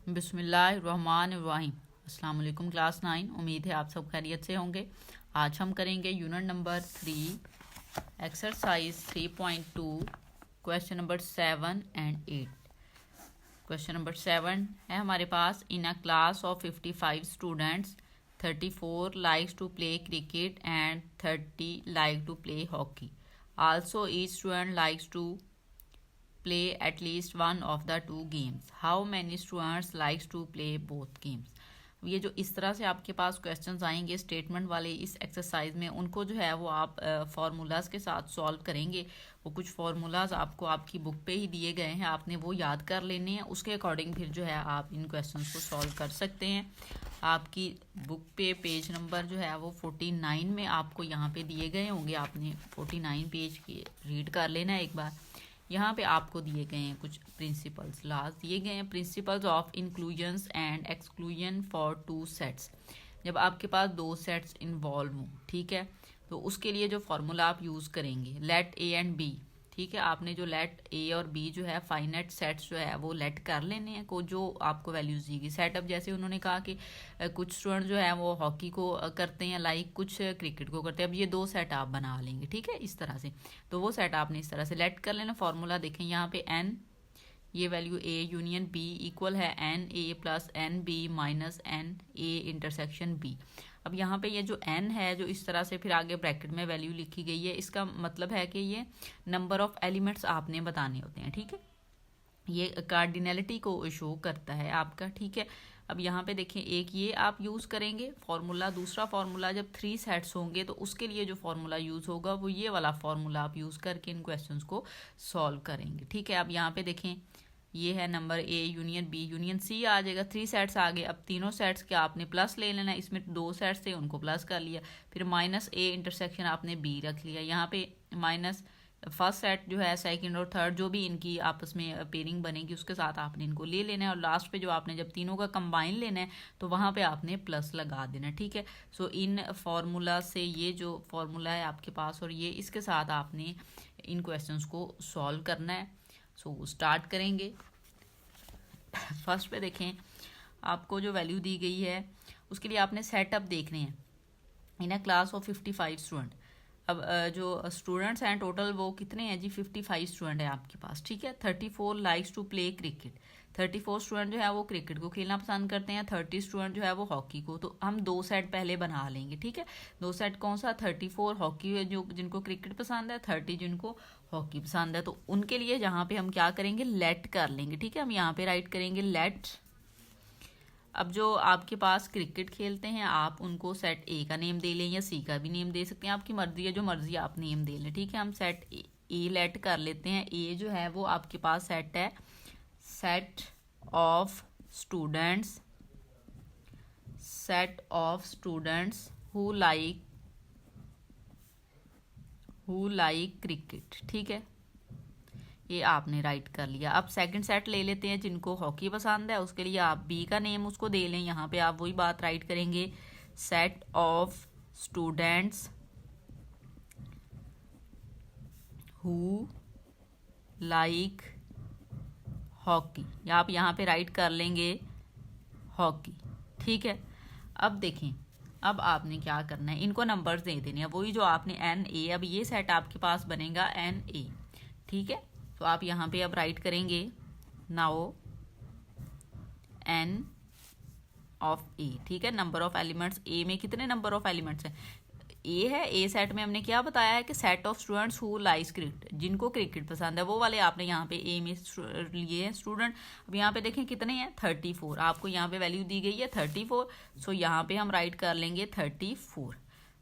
बिस्मिल्लाहिर्रहमानिर्रहीम। अस्सलाम वालेकुम क्लास 9। उम्मीद है आप सब खैरियत से होंगे। आज हम करेंगे unit number 3 exercise 3.2 question number 7 and 8। Question number 7 है हमारे पास। In a class of 55 students 34 likes to play cricket and 30 like to play hockey. Also each student likes to play at least one of the two games. How many students likes to play both games? ये जो इस तरह से आपके पास questions आएंगे statement वाले इस exercise में, उनको जो है वो आप फार्मूलाज के साथ सॉल्व करेंगे। वो कुछ फार्मूलाज आपको आपकी बुक पे ही दिए गए हैं, आपने वो याद कर लेने हैं। उसके अकॉर्डिंग फिर जो है आप इन क्वेश्चंस को सॉल्व कर सकते हैं। आपकी बुक पे पेज नंबर जो है वो 49 में आपको यहाँ पे दिए गए होंगे। आपने 49 पेज की रीड कर लेना है एक बार। यहाँ पे आपको दिए गए हैं कुछ प्रिंसिपल्स, लॉज दिए गए हैं। Principles of inclusions and exclusion for two sets. जब आपके पास दो सेट्स इन्वॉल्व हों, ठीक है, तो उसके लिए जो फॉर्मूला आप यूज़ करेंगे, लेट ए एंड बी, ठीक है, आपने जो लेट ए और बी जो है फाइनाइट सेट्स जो है वो लेट कर लेने हैं को जो आपको वैल्यूज दीगी। सेटअप जैसे उन्होंने कहा कि कुछ स्टूडेंट जो है वो हॉकी को करते हैं लाइक, कुछ क्रिकेट को करते हैं। अब ये दो सेट आप बना लेंगे, ठीक है, इस तरह से। तो वो सेट आपने इस तरह से लेट कर लेना। फॉर्मूला देखें यहाँ पे एन, ये value A union B equal है N A plus N B minus N A intersection B. अब यहाँ पे ये जो n है जो इस तरह से फिर आगे ब्रैकेट में वैल्यू लिखी गई है, इसका मतलब है कि ये नंबर ऑफ एलिमेंट्स आपने बताने होते हैं, ठीक है। ये कार्डिनलिटी को शो करता है आपका, ठीक है। अब यहाँ पे देखें, एक ये आप यूज़ करेंगे फार्मूला। दूसरा फार्मूला जब 3 सेट्स होंगे तो उसके लिए जो फार्मूला यूज़ होगा वो ये वाला फार्मूला आप यूज़ करके इन क्वेश्चंस को सॉल्व करेंगे, ठीक है। अब यहाँ पे देखें, ये है number A union B union C आ जाएगा। 3 सेट्स आ गए। अब तीनों सेट्स के आपने प्लस ले लेना है। इसमें 2 सेट्स थे उनको प्लस कर लिया, फिर माइनस ए इंटरसेक्शन आपने बी रख लिया। यहाँ पे माइनस फर्स्ट सेट जो है, सेकंड और थर्ड जो भी इनकी आपस में पेयरिंग बनेगी उसके साथ आपने इनको ले लेना है। और लास्ट पे जो आपने जब तीनों का कंबाइन लेना है तो वहाँ पे आपने प्लस लगा देना है, ठीक है। सो इन फार्मूला से ये जो फार्मूला है आपके पास और ये इसके साथ आपने इन क्वेश्चंस को सॉल्व करना है। सो स्टार्ट करेंगे। फर्स्ट पे देखें, आपको जो वैल्यू दी गई है उसके लिए आपने सेटअप देखने हैं। इन अ क्लास ऑफ 55 स्टूडेंट। अब जो स्टूडेंट्स हैं टोटल वो कितने हैं जी? 55 स्टूडेंट है आपके पास, ठीक है। 34 likes to play cricket. 34 student जो है वो क्रिकेट को खेलना पसंद करते हैं, 30 स्टूडेंट जो है वो हॉकी को। तो हम 2 सेट पहले बना लेंगे, ठीक है। 2 सेट कौन सा? 34 हॉकी जो जिनको क्रिकेट पसंद है, 30 जिनको हॉकी पसंद है। तो उनके लिए यहाँ पे हम क्या करेंगे, लेट कर लेंगे, ठीक है। हम यहाँ पे राइट करेंगे लेट। अब जो आपके पास क्रिकेट खेलते हैं आप उनको सेट ए का नेम दे लें या सी का भी नेम दे सकते हैं, आपकी मर्जी है, जो मर्जी आप नेम दे लें, ठीक है। हम सेट ए लेट कर लेते हैं। ए जो है वो आपके पास सेट है, set of students, set of students who like cricket, ठीक है। ये आपने राइट कर लिया। अब सेकंड सेट ले लेते हैं जिनको हॉकी पसंद है, उसके लिए आप बी का नेम उसको दे लें। यहाँ पे आप वही बात राइट करेंगे, set of students who like hockey, या आप यहाँ पे राइट कर लेंगे हॉकी, ठीक है। अब देखें, अब आपने क्या करना है, इनको नंबर्स दे देने हैं, वही जो आपने एन ए। अब ये सेट आपके पास बनेगा एन ए, ठीक है। तो आप यहाँ पे अब राइट करेंगे नाउ एन ऑफ ए, ठीक है। नंबर ऑफ एलिमेंट्स ए में कितने नंबर ऑफ एलिमेंट्स हैं? ए है। ए सेट में हमने क्या बताया है कि set of students who likes cricket, जिनको क्रिकेट पसंद है वो वाले आपने यहाँ पे ए में लिए हैं स्टूडेंट। अब यहाँ पे देखें कितने हैं, 34। आपको यहाँ पे वैल्यू दी गई है 34। सो यहाँ पे हम राइट कर लेंगे 34।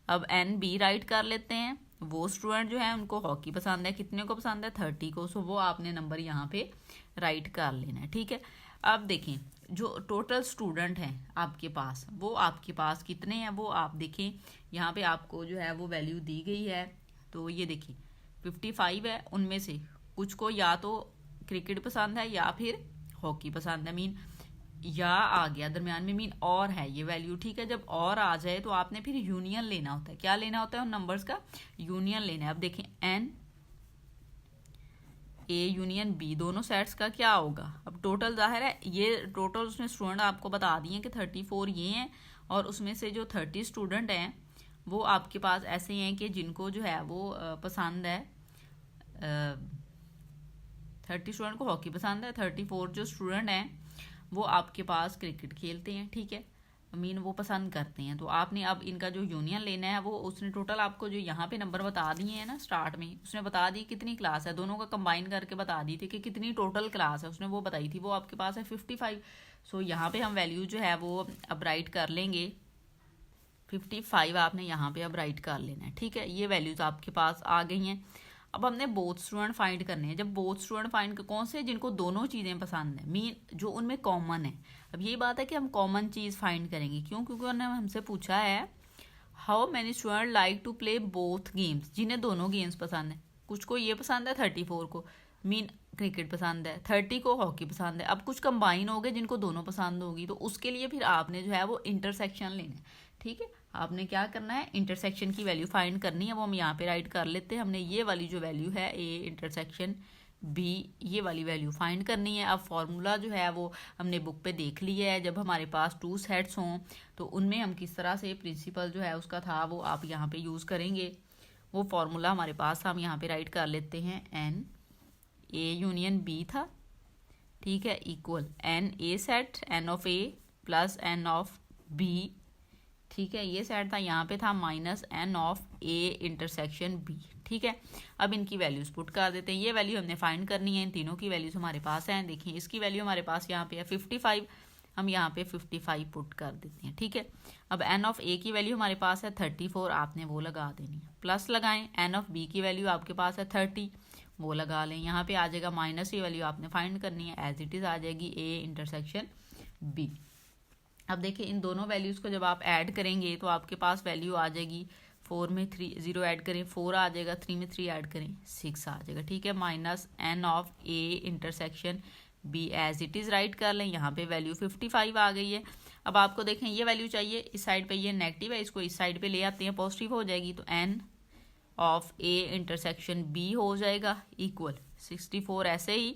अब एन बी राइट कर लेते हैं। वो स्टूडेंट जो है उनको हॉकी पसंद है, कितने को पसंद है? 30 को। सो वो आपने नंबर यहाँ पे राइट कर लेना है, ठीक है। अब देखें, जो टोटल स्टूडेंट हैं आपके पास वो आपके पास कितने हैं वो आप देखें। यहाँ पे आपको जो है वो वैल्यू दी गई है। तो ये देखिए 55 है, उनमें से कुछ को या तो क्रिकेट पसंद है या फिर हॉकी पसंद है, मीन या आ गया दरमियान में, मीन और है ये वैल्यू, ठीक है। जब और आ जाए तो आपने फिर यूनियन लेना होता है। क्या लेना होता है? उन नंबर्स का यूनियन लेना है। अब देखें एन ए यूनियन बी दोनों सेट्स का क्या होगा। अब टोटल जाहिर है ये टोटल उसने स्टूडेंट आपको बता दिए कि 34 ये हैं और उसमें से जो 30 स्टूडेंट हैं वो आपके पास ऐसे हैं कि जिनको जो है वो पसंद है 30 स्टूडेंट को हॉकी पसंद है, 34 जो स्टूडेंट हैं वो आपके पास क्रिकेट खेलते हैं, ठीक है, मीन वो पसंद करते हैं। तो आपने अब इनका जो यूनियन लेना है वो उसने टोटल आपको जो यहाँ पे नंबर बता दिए हैं ना स्टार्ट में, उसने बता दी कितनी क्लास है, दोनों का कंबाइन करके बता दी थी कि कितनी टोटल क्लास है, उसने वो बताई थी, वो आपके पास है 55। सो यहाँ पे हम वैल्यू जो है वो अब राइट कर लेंगे 55 आपने यहाँ पे अब राइट कर लेना है, ठीक है। ये वैल्यूज आपके पास आ गई हैं। अब हमने बोथ स्टूडेंट फाइंड करने हैं। जब बोथ स्टूडेंट फाइंड कौन से, जिनको दोनों चीज़ें पसंद है, मीन जो उनमें कॉमन है। अब यही बात है कि हम कॉमन चीज़ फाइंड करेंगे, क्यों, क्योंकि उन्होंने हमसे पूछा है how many student like to play both games, जिन्हें दोनों गेम्स पसंद है। कुछ को ये पसंद है 34 को, मीन क्रिकेट पसंद है, 30 को हॉकी पसंद है। अब कुछ कंबाइन हो गए जिनको दोनों पसंद होगी, तो उसके लिए फिर आपने जो है वो इंटरसेक्शन लेना है, ठीक है। आपने क्या करना है, इंटरसेक्शन की वैल्यू फाइंड करनी है, वो हम यहाँ पे राइट कर लेते हैं। हमने ये वाली जो वैल्यू है ए इंटरसेक्शन बी, ये वाली वैल्यू फाइंड करनी है। अब फॉर्मूला जो है वो हमने बुक पे देख लिया है। जब हमारे पास 2 सेट्स हों तो उनमें हम किस तरह से प्रिंसिपल जो है उसका था वो आप यहाँ पे यूज़ करेंगे। वो फॉर्मूला हमारे पास हम यहाँ पे राइट कर लेते हैं, एन ए यूनियन बी था, ठीक है, equal N A set N of A plus N of B, ठीक है, ये सेट था, यहाँ पे था minus N of A intersection B, ठीक है। अब इनकी वैल्यूज पुट कर देते हैं। ये वैल्यू हमने फाइंड करनी है, इन तीनों की वैल्यूज हमारे पास हैं। देखिए इसकी वैल्यू हमारे पास यहाँ पे है 55, हम यहाँ पे 55 पुट कर देते हैं, ठीक है। अब एन ऑफ ए की वैल्यू हमारे पास है 34, आपने वो लगा देनी है, प्लस लगाएं एन ऑफ बी की वैल्यू आपके पास है 30, वो लगा लें। यहाँ पे आ जाएगा माइनस की वैल्यू आपने फाइंड करनी है, एज इट इज़ आ जाएगी ए इंटरसेक्शन बी। अब देखिए इन दोनों वैल्यूज़ को जब आप ऐड करेंगे तो आपके पास वैल्यू आ जाएगी 4 में 3 0 ऐड करें 4 आ जाएगा, 3 में 3 ऐड करें 6 आ जाएगा, ठीक है, minus N of A intersection B as it is write कर लें। यहाँ पे वैल्यू 55 आ गई है। अब आपको देखें ये वैल्यू चाहिए, इस साइड पे ये नेगेटिव है, इसको इस साइड पे ले आते हैं, पॉजिटिव हो जाएगी, तो N of A intersection B हो जाएगा इक्वल 64। ऐसे ही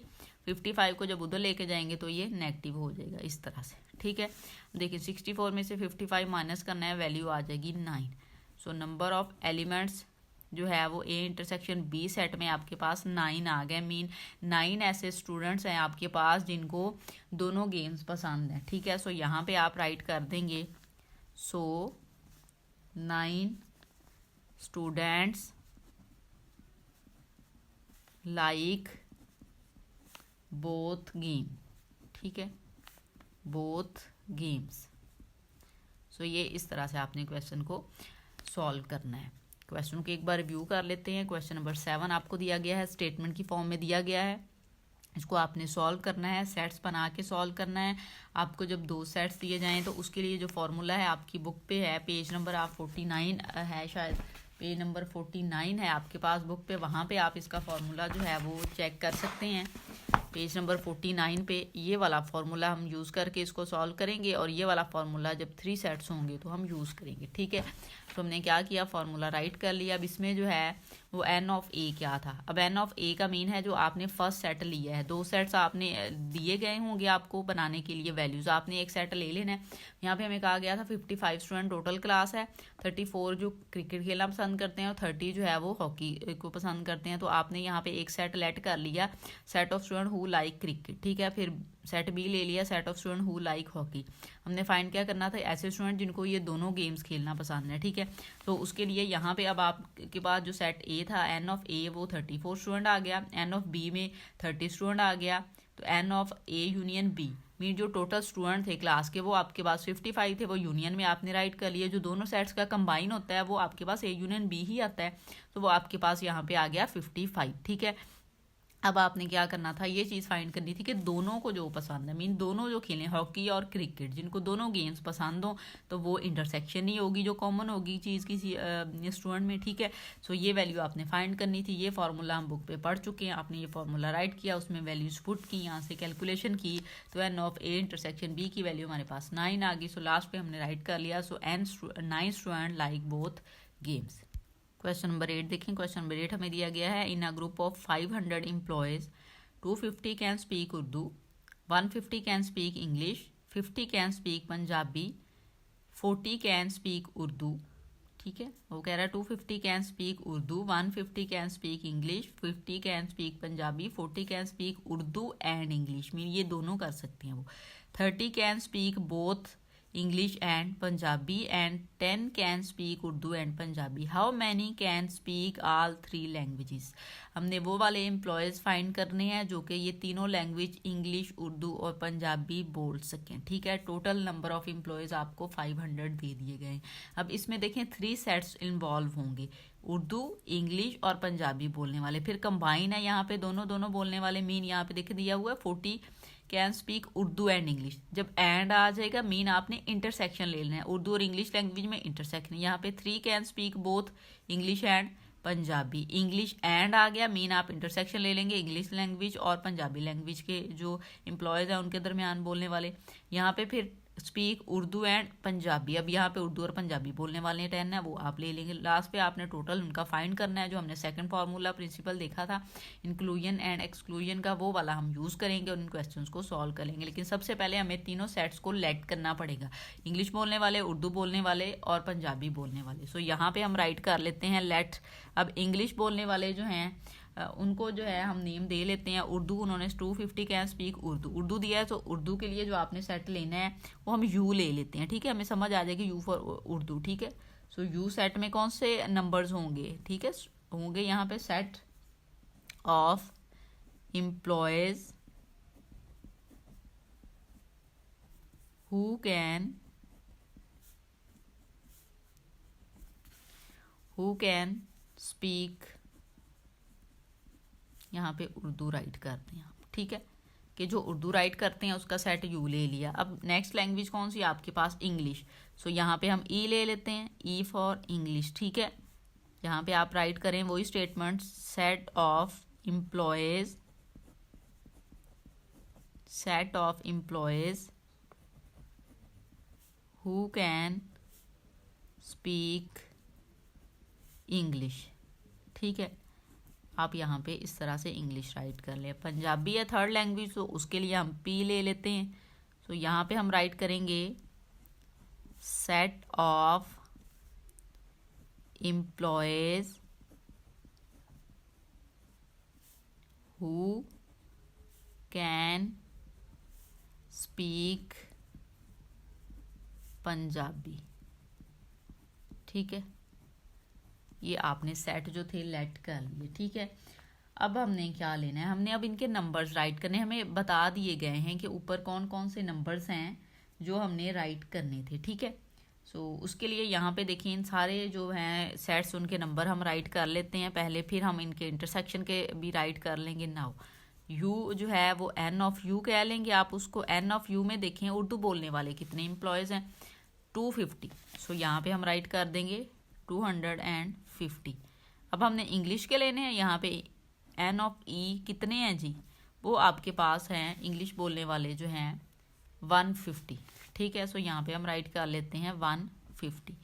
55 को जब उधर लेके जाएंगे तो ये नेगेटिव हो जाएगा इस तरह से, ठीक है। देखिए 64 में से 55 माइनस करना है, वैल्यू आ जाएगी 9। सो नंबर ऑफ एलिमेंट्स जो है वो ए इंटरसेक्शन बी सेट में आपके पास 9 आ गए, मीन 9 ऐसे स्टूडेंट्स हैं आपके पास जिनको दोनों गेम्स पसंद हैं, ठीक है। सो यहाँ पे आप राइट कर देंगे, सो 9 स्टूडेंट्स लाइक बोथ गेम, ठीक है, बोथ गेम्स। सो ये इस तरह से आपने क्वेश्चन को सॉल्व करना है। क्वेश्चन को एक बार रिव्यू कर लेते हैं। क्वेश्चन नंबर 7 आपको दिया गया है, स्टेटमेंट की फॉर्म में दिया गया है, इसको आपने सॉल्व करना है, सेट्स बना के सॉल्व करना है। आपको जब 2 सेट्स दिए जाएं तो उसके लिए जो फॉर्मूला है आपकी बुक पे है, पेज नंबर आप 49 है, शायद पेज नंबर 49 है आपके पास बुक पे, वहाँ पे आप इसका फॉर्मूला जो है वो चेक कर सकते हैं। पेज नंबर 49 पे ये वाला फार्मूला हम यूज़ करके इसको सॉल्व करेंगे, और ये वाला फार्मूला जब 3 सेट्स होंगे तो हम यूज़ करेंगे, ठीक है। तो हमने क्या किया, फार्मूला राइट कर लिया। अब इसमें जो है वो एन ऑफ ए क्या था। अब एन ऑफ ए का मीन है जो आपने फर्स्ट सेट लिया है, 2 सेट्स आपने दिए गए होंगे आपको बनाने के लिए वैल्यूज़, आपने एक सेट ले लेना है। यहाँ पे हमें कहा गया था 55 स्टूडेंट टोटल क्लास है, 34 जो क्रिकेट खेलना पसंद करते हैं और 30 जो है वो हॉकी को पसंद करते हैं। तो आपने यहाँ पे एक सेट लेट कर लिया, set of student who like cricket, ठीक है। फिर सेट बी ले लिया, set of student who like hockey. हमने फाइंड क्या करना था, ऐसे स्टूडेंट जिनको ये दोनों गेम्स खेलना पसंद है, ठीक है। तो उसके लिए यहाँ पे अब आपके पास जो सेट ए था, एन ऑफ ए वो 34 स्टूडेंट आ गया, एन ऑफ बी में 30 स्टूडेंट आ गया, तो N of A union B mean जो टोटल स्टूडेंट थे क्लास के वो आपके पास 55 थे, वो यूनियन में आपने राइट कर लिए। जो दोनों सेट्स का कंबाइन होता है वो आपके पास ए यूनियन बी ही आता है, तो वो आपके पास यहाँ पे आ गया 55, ठीक है। अब आपने क्या करना था, ये चीज़ फाइंड करनी थी कि दोनों को जो पसंद है, मीन दोनों जो खेलें हॉकी और क्रिकेट, जिनको दोनों गेम्स पसंद हो, तो वो इंटरसेक्शन ही होगी जो कॉमन होगी चीज़ किसी स्टूडेंट में, ठीक है। सो ये वैल्यू आपने फाइंड करनी थी। ये फार्मूला हम बुक पे पढ़ चुके हैं, आपने ये फार्मूला राइट किया, उसमें वैल्यूज पुट की, यहाँ से कैलकुलेशन की, तो N of A intersection B की वैल्यू हमारे पास 9 आ गई। सो लास्ट पे हमने राइट कर लिया, so N 9 student like both games. Question number 8 देखें। क्वेश्चन नंबर 8 हमें दिया गया है, in a group of 500 employees 250 can speak Urdu, 150 can speak English, 50 can speak Punjabi, 40 can speak Urdu. ठीक है, वो कह रहा है 250 can speak Urdu, 150 can speak English, 50 can speak Punjabi, 40 can speak Urdu and English, mean ये दोनों कर सकते हैं वो। 30 can speak both English and Punjabi and 10 can speak Urdu and Punjabi. How many can speak all 3 languages. हमने वो वाले एम्प्लॉयज़ फाइंड करने हैं जो कि ये तीनों लैंग्वेज इंग्लिश, उर्दू और पंजाबी बोल सकें। ठीक है, टोटल नंबर ऑफ एम्प्लॉयज़ आपको 500 दे दिए गए। अब इसमें देखें 3 सेट्स इन्वॉल्व होंगे, उर्दू, इंग्लिश और पंजाबी बोलने वाले, फिर कंबाइन है यहाँ पे दोनों बोलने वाले। मीन यहाँ पे देखे दिया हुआ है 40 can speak Urdu and English. जब एंड आ जाएगा मीन आपने इंटरसेक्शन ले लेना है, उर्दू और इंग्लिश लैंग्वेज में इंटरसेक्शन। यहाँ पे 3 can speak both English and Punjabi, English and आ गया मीन आप इंटरसेक्शन ले लेंगे इंग्लिश लैंग्वेज और पंजाबी लैंग्वेज के जो एम्प्लॉयज़ हैं उनके दरमियान बोलने वाले। यहाँ पे फिर स्पीक उर्दू एंड पंजाबी, अब यहाँ पे उर्दू और पंजाबी बोलने वाले 10 है वो आप ले लेंगे। लास्ट पे आपने टोटल उनका फाइंड करना है, जो हमने सेकंड फार्मूला प्रिंसिपल देखा था इंक्लूजन एंड एक्सक्लूजन का, वो वाला हम यूज़ करेंगे और उन क्वेश्चंस को सॉल्व करेंगे। लेकिन सबसे पहले हमें तीनों सेट्स को लेट करना पड़ेगा, इंग्लिश बोलने वाले, उर्दू बोलने वाले और पंजाबी बोलने वाले। सो यहाँ पे हम राइट कर लेते हैं लेट। अब इंग्लिश बोलने वाले जो हैं उनको जो है हम नेम दे लेते हैं उर्दू। उन्होंने 250 कैन स्पीक उर्दू दिया है, तो उर्दू के लिए जो आपने सेट लेना है वो हम यू ले लेते हैं। ठीक है, हमें समझ आ जाएगी यू फॉर उर्दू। ठीक है, सो यू सेट में कौन से नंबर्स होंगे। ठीक है, होंगे यहाँ पे set of employees who can speak, यहाँ पे उर्दू राइट करते हैं आप। ठीक है, कि जो उर्दू राइट करते हैं उसका सेट यू ले लिया। अब नेक्स्ट लैंग्वेज कौन सी आपके पास, इंग्लिश। सो यहाँ पे हम ई ले लेते हैं, ई फॉर इंग्लिश। ठीक है, यहाँ पे आप राइट करें वही statement, set of employees who can speak English. ठीक है, आप यहाँ पे इस तरह से इंग्लिश राइट कर लें। पंजाबी है थर्ड लैंग्वेज, तो उसके लिए हम पी ले लेते हैं। तो यहाँ पे हम राइट करेंगे set of employees who can speak Punjabi. ठीक है, ये आपने सेट जो थे लेट कर लिए। ठीक है, अब हमने क्या लेना है, हमने अब इनके नंबर्स राइट करने, हमें बता दिए गए हैं कि ऊपर कौन कौन से नंबर्स हैं जो हमने राइट करने थे। ठीक है, सो उसके लिए यहाँ पे देखिए इन सारे जो हैं सेट्स उनके नंबर हम राइट कर लेते हैं पहले, फिर हम इनके इंटरसेक्शन के भी राइट कर लेंगे। नाउ यू जो है वो एन ऑफ यू कह लेंगे आप उसको। एन ऑफ यू में देखें उर्दू बोलने वाले कितने एम्प्लॉयज़ हैं, 250। सो यहाँ पे हम राइट कर देंगे 250। अब हमने इंग्लिश के लेने हैं, यहाँ पे एन ऑफ ई कितने हैं जी, वो आपके पास हैं इंग्लिश बोलने वाले जो हैं 150। ठीक है, सो यहाँ पे हम राइट कर लेते हैं 150।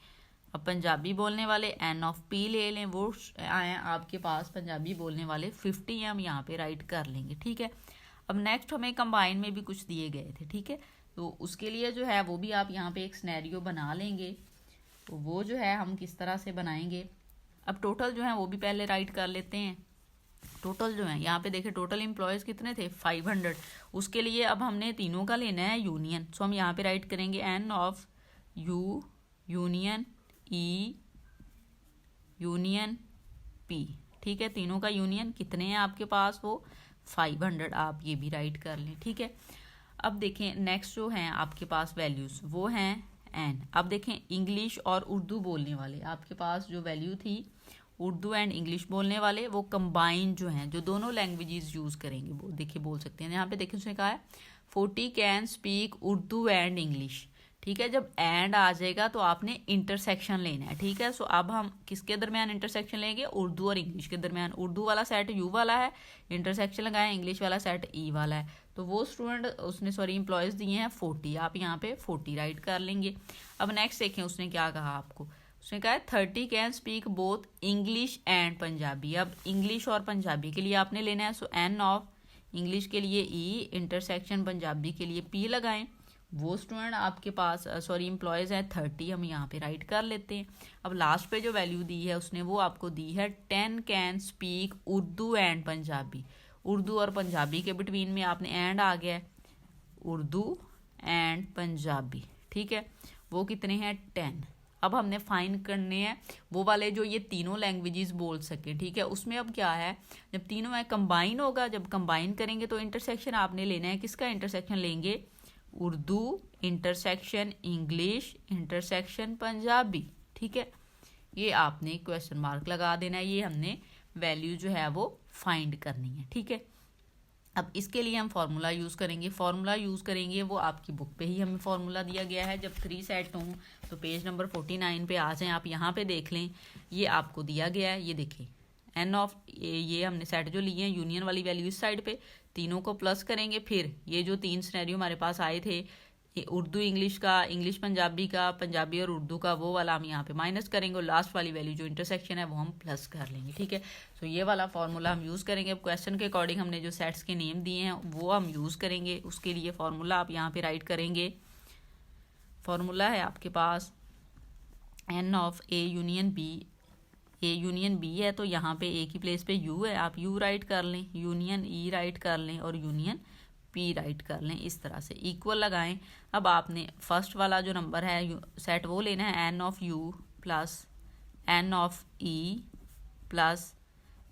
अब पंजाबी बोलने वाले एन ऑफ पी ले लें, वो आए आपके पास पंजाबी बोलने वाले 50 हैं, हम यहाँ पे राइट कर लेंगे। ठीक है, अब नेक्स्ट हमें कंबाइन में भी कुछ दिए गए थे। ठीक है, तो उसके लिए जो है वो भी आप यहाँ पे एक सिनेरियो बना लेंगे। तो वो जो है हम किस तरह से बनाएंगे, अब टोटल जो है वो भी पहले राइट कर लेते हैं। टोटल जो है यहाँ पे देखें टोटल एम्प्लॉयज़ कितने थे 500। उसके लिए अब हमने तीनों का लेना है यूनियन। सो हम यहाँ पे राइट करेंगे N of U union E union P. ठीक है, तीनों का यूनियन कितने हैं आपके पास, वो 500, आप ये भी राइट कर लें। ठीक है, अब देखें नेक्स्ट जो हैं आपके पास वैल्यूज़ वो हैं एन। अब देखें इंग्लिश और उर्दू बोलने वाले आपके पास जो वैल्यू थी, उर्दू एंड इंग्लिश बोलने वाले वो कंबाइन जो हैं, जो दोनों लैंग्वेजेस यूज़ करेंगे वो देखिए बोल सकते हैं। यहाँ पे देखिए उसने कहा है 40 can speak Urdu and English. ठीक है, जब एंड आ जाएगा तो आपने इंटरसेक्शन लेना है। ठीक है, सो अब हम किसके दरमियान इंटरसेक्शन लेंगे, उर्दू और इंग्लिश के दरमियान। उर्दू वाला सेट यू वाला है, इंटरसेक्शन लगाएं, इंग्लिश वाला सेट ई वाला है। तो वो स्टूडेंट उसने एम्प्लॉयज़ दिए हैं 40, आप यहाँ पे 40 राइट कर लेंगे। अब नेक्स्ट देखें उसने क्या कहा आपको, उसने कहा है 30 can speak both English and Punjabi. अब इंग्लिश और पंजाबी के लिए आपने लेना है, सो एन ऑफ इंग्लिश के लिए ई इंटरसेक्शन पंजाबी के लिए पी लगाएं। वो स्टूडेंट आपके पास एम्प्लॉयज़ हैं 30, हम यहाँ पे राइट कर लेते हैं। अब लास्ट पे जो वैल्यू दी है उसने वो आपको दी है 10 can speak Urdu and Punjabi. Urdu और पंजाबी के बिटवीन में आपने एंड आ गया है, उर्दू एंड पंजाबी, ठीक है। वो कितने हैं 10। अब हमने फाइंड करने हैं वो वाले जो ये तीनों लैंग्वेजेस बोल सके, ठीक है। उसमें अब क्या है, जब तीनों है कंबाइन होगा, जब कंबाइन करेंगे तो इंटरसेक्शन आपने लेना है, किसका इंटरसेक्शन लेंगे, Urdu intersection English intersection Punjabi, ठीक है। ये आपने क्वेश्चन मार्क लगा देना है, ये हमने वैल्यू जो है वो फाइंड करनी है, ठीक है। अब इसके लिए हम फार्मूला यूज़ करेंगे। फार्मूला यूज़ करेंगे वो आपकी बुक पे ही हमें फार्मूला दिया गया है। जब 3 सेट हों तो पेज नंबर 49 पे आ जाएं, आप यहाँ पे देख लें, ये आपको दिया गया है। ये देखिए एन ऑफ ये हमने सेट जो लिए हैं, यूनियन वाली वैल्यू इस साइड पे, तीनों को प्लस करेंगे। फिर ये जो 3 सिनेरियो हमारे पास आए थे, उर्दू इंग्लिश का, इंग्लिश पंजाबी का, पंजाबी और उर्दू का, वो वाला हम यहाँ पे माइनस करेंगे और लास्ट वाली वैल्यू जो इंटरसेक्शन है वो हम प्लस कर लेंगे, ठीक है। सो ये वाला फार्मूला हम यूज़ करेंगे। अब क्वेश्चन के अकॉर्डिंग हमने जो सेट्स के नेम दिए हैं वो हम यूज़ करेंगे। उसके लिए फार्मूला आप यहाँ पे राइट करेंगे। फार्मूला है आपके पास N of A union B. A union B है तो यहाँ पे ए की प्लेस पे यू है, आप यू राइट कर लें, यूनियन ई राइट कर लें और यूनियन पी राइट कर लें। इस तरह से इक्वल लगाएं। अब आपने फर्स्ट वाला जो नंबर है सेट वो लेना है, N of U plus N of E plus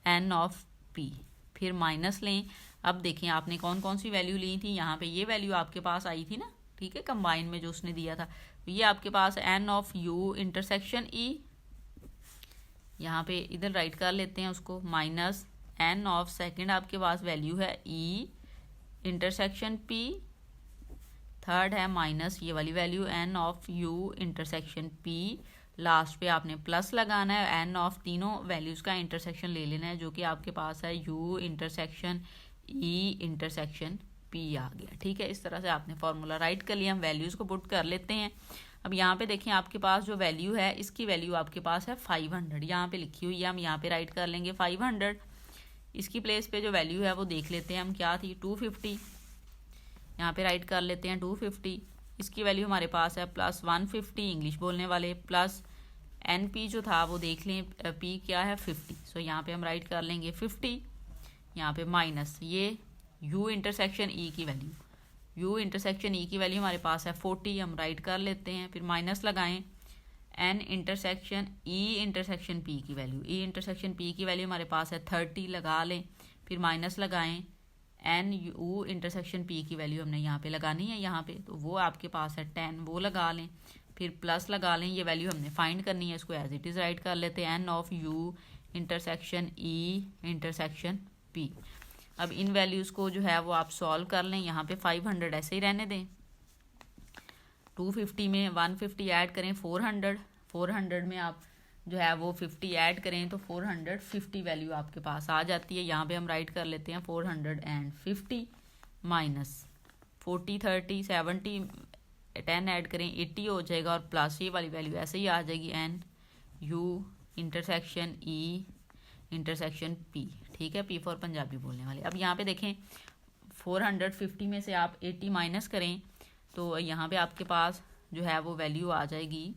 N of P, फिर माइनस लें। अब देखें आपने कौन कौन सी वैल्यू ली थी, यहाँ पे ये वैल्यू आपके पास आई थी ना, ठीक है, कंबाइन में जो उसने दिया था। ये आपके पास N of U intersection E, यहाँ पे इधर राइट कर लेते हैं उसको, माइनस एन ऑफ सेकंड आपके पास वैल्यू है ई इंटरसेक्शन पी, थर्ड है माइनस ये वाली value N of U intersection P, last पे आपने प्लस लगाना है। एन ऑफ तीनों वैल्यूज़ का इंटरसेक्शन ले लेना है जो कि आपके पास है U intersection E intersection P आ गया, ठीक है। इस तरह से आपने फार्मूला राइट कर लिया। हम वैल्यूज़ को पुट कर लेते हैं। अब यहाँ पे देखें आपके पास जो वैल्यू है, इसकी वैल्यू आपके पास है 500, यहाँ पे लिखी हुई है, हम यहाँ पे राइट कर लेंगे 500। इसकी प्लेस पे जो वैल्यू है वो देख लेते हैं हम क्या थी, 250, यहाँ पे राइट कर लेते हैं 250। इसकी वैल्यू हमारे पास है प्लस 150 इंग्लिश बोलने वाले, प्लस एन पी जो था वो देख लें, पी क्या है 50, सो यहाँ पे हम राइट कर लेंगे 50, यहाँ पे माइनस ये यू इंटरसेक्शन ई की वैल्यू, यू इंटरसेक्शन ई की वैल्यू हमारे पास है 40, हम राइट कर लेते हैं, फिर माइनस लगाएं N intersection E intersection P की वैल्यू, ई इंटरसेक्शन पी की वैल्यू हमारे पास है 30, लगा लें, फिर माइनस लगाएं एन यू इंटरसेक्शन पी की वैल्यू हमने यहाँ पे लगानी है, यहाँ पे तो वो आपके पास है 10, वो लगा लें, फिर प्लस लगा लें, ये वैल्यू हमने फाइंड करनी है, इसको एज इट इज़ राइट कर लेते हैं N of U intersection E intersection P. अब इन वैल्यूज़ को जो है वो आप सॉल्व कर लें। यहाँ पे 500 ऐसे ही रहने दें, 250 में 150 ऐड करें 400, 400 में आप जो है वो 50 ऐड करें तो 450 वैल्यू आपके पास आ जाती है। यहाँ पे हम राइट कर लेते हैं 450 माइनस 40 30 70, 10 ऐड करें 80 हो जाएगा और प्लस ये वाली वैल्यू ऐसे ही आ जाएगी N U intersection E intersection P, ठीक है, पी फॉर पंजाबी बोलने वाले। अब यहाँ पे देखें 450 में से आप 80 माइनस करें तो यहाँ पे आपके पास जो है वो वैल्यू आ जाएगी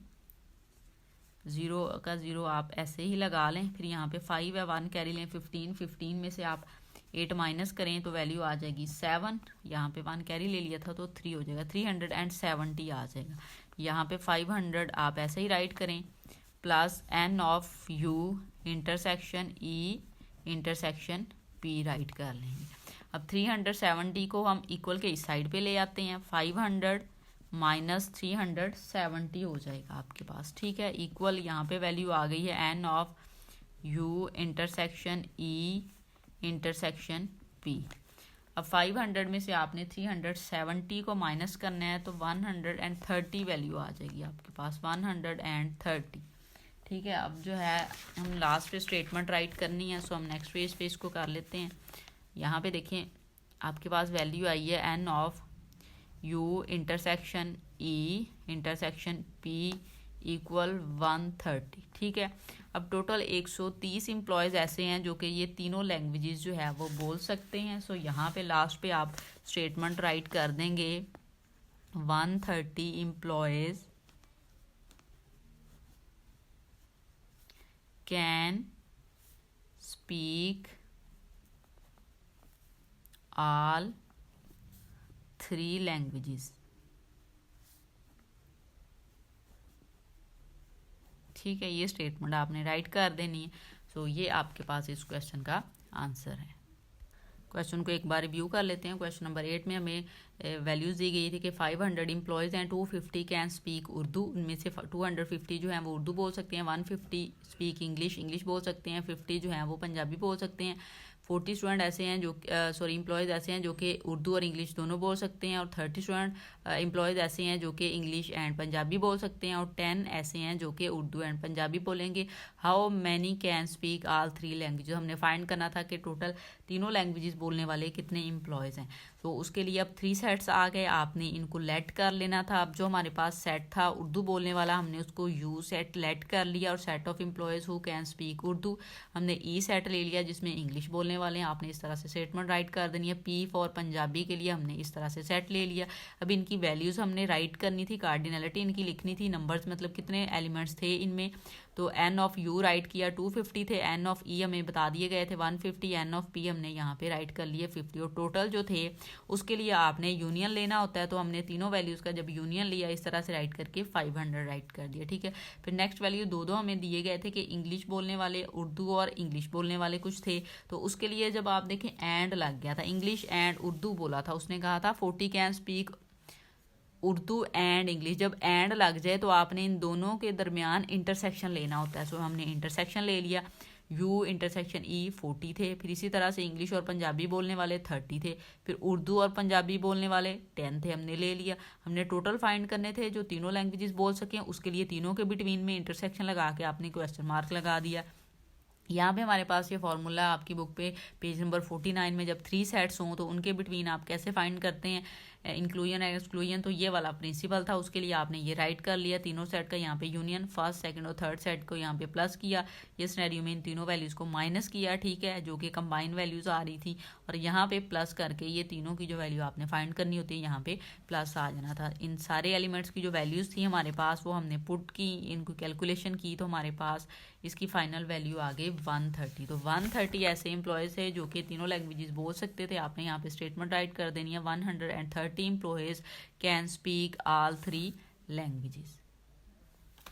0 का 0, आप ऐसे ही लगा लें, फिर यहाँ पे 5 है 1 कैरी लें 15, 15 में से आप 8 माइनस करें तो वैल्यू आ जाएगी 7, यहाँ पे 1 कैरी ले लिया था तो 3 हो जाएगा, 370 आ जाएगा। यहाँ पे 500 आप ऐसे ही राइट करें, plus N of U intersection E intersection P write कर लेंगे। अब 370 को हम इक्वल के इस साइड पे ले आते हैं, 500 माइनस 370 हो जाएगा आपके पास, ठीक है, इक्वल यहाँ पे वैल्यू आ गई है N of U intersection E intersection P. अब 500 में से आपने 370 को माइनस करना है तो 130 वैल्यू आ जाएगी आपके पास, 130, ठीक है। अब जो है हम लास्ट पे स्टेटमेंट राइट करनी है, सो हम नेक्स्ट पेज पे इसको कर लेते हैं। यहाँ पे देखें आपके पास वैल्यू आई है N of U intersection E intersection P equal 130। ठीक है, अब टोटल 130 एम्प्लॉयज़ ऐसे हैं जो कि ये तीनों लैंग्वेजेस जो है वो बोल सकते हैं। सो यहाँ पे लास्ट पे आप स्टेटमेंट राइट कर देंगे 130 employees can speak all 3 languages. ठीक है, ये स्टेटमेंट आपने राइट कर देनी है। सो ये आपके पास इस क्वेश्चन का आंसर है। क्वेश्चन को एक बार रिव्यू कर लेते हैं। क्वेश्चन नंबर 8 में हमें वैल्यूज़ दी गई थी कि 500 एम्प्लॉयज़ हैं, 250 कैन स्पीक उर्दू, उनमें से 250 जो हैं वो उर्दू बोल सकते हैं, 150 स्पीक इंग्लिश बोल सकते हैं, 50 जो हैं वो पंजाबी बोल सकते हैं, 40 स्टूडेंट ऐसे हैं जो एम्प्लॉयज़ ऐसे हैं जो कि उर्दू और इंग्लिश दोनों बोल सकते हैं, और 30 स्टूडेंट एम्प्लॉयज़ ऐसे हैं जो कि इंग्लिश एंड पंजाबी बोल सकते हैं, और 10 ऐसे हैं जो कि उर्दू एंड पंजाबी बोलेंगे। How many can speak all 3 language, हमने फाइंड करना था कि टोटल तीनों लैंग्वेजेस बोलने वाले कितने एम्प्लॉयज़ हैं। तो उसके लिए अब 3 सेट्स आ गए, आपने इनको लेट कर लेना था। अब जो हमारे पास सेट था उर्दू बोलने वाला, हमने उसको यू सेट लेट कर लिया, और set of employees who can speak Urdu हमने ई सेट ले लिया जिसमें इंग्लिश बोलने वाले हैं। आपने इस तरह से स्टेटमेंट राइट कर देनी है। पी फॉर पंजाबी के लिए हमने इस तरह से सेट ले लिया। अब इनकी वैल्यूज़ हमने राइट करनी थी, कार्डिनलिटी इनकी लिखनी थी, नंबर्स मतलब कितने एलिमेंट्स थे इनमें। तो एन ऑफ यू राइट किया 250 थे, एन ऑफ ई हमें बता दिए गए थे 150, एन ऑफ पी हमने यहाँ पे राइट कर लिए 50, और टोटल जो थे उसके लिए आपने यूनियन लेना होता है। तो हमने तीनों वैल्यूज़ का जब यूनियन लिया इस तरह से राइट करके 500 राइट कर दिया। ठीक है, फिर नेक्स्ट वैल्यू दो हमें दिए गए थे कि इंग्लिश बोलने वाले, उर्दू और इंग्लिश बोलने वाले कुछ थे। तो उसके लिए जब आप देखें एंड लग गया था, इंग्लिश एंड उर्दू बोला था, उसने कहा था 40 can speak Urdu and English. जब एंड लग जाए तो आपने इन दोनों के दरमियान इंटरसेक्शन लेना होता है। सो हमने इंटरसेक्शन ले लिया, यू इंटरसेक्शन ई 40 थे, फिर इसी तरह से इंग्लिश और पंजाबी बोलने वाले 30 थे, फिर उर्दू और पंजाबी बोलने वाले 10 थे, हमने ले लिया। हमने टोटल फाइंड करने थे जो तीनों लैंग्वेजेस बोल सकें, उसके लिए तीनों के बिटवीन में इंटरसेक्शन लगा के आपने क्वेश्चन मार्क लगा दिया। यहाँ पे हमारे पास ये फॉर्मूला आपकी बुक पे पेज नंबर 49 में जब 3 सेट्स हों तो उनके बिटवीन आप कैसे फाइंड करते हैं इंक्लूजन एंड एक्सक्लूजन, तो ये वाला प्रिंसिपल था। उसके लिए आपने ये राइट कर लिया तीनों सेट का, यहाँ पे यूनियन फर्स्ट सेकंड और थर्ड सेट को यहाँ पे प्लस किया, ये सिनेरियो में इन तीनों वैल्यूज़ को माइनस किया। ठीक है, जो कि कंबाइन वैल्यूज़ आ रही थी, और यहाँ पे प्लस करके ये तीनों की जो वैल्यू आपने फाइंड करनी होती है यहाँ पे प्लस आ जाना था। इन सारे एलिमेंट्स की जो वैल्यूज़ थी हमारे पास वो हमने पुट की, इनको कैलकुलेशन की, तो हमारे पास इसकी फाइनल वैल्यू आ गई 130। तो 130 ऐसे एम्प्लॉयज़ है जो कि तीनों लैंग्वेजेस बोल सकते थे। आपने यहाँ पे स्टेटमेंट राइट कर देनी है 130 employees can speak all 3 languages.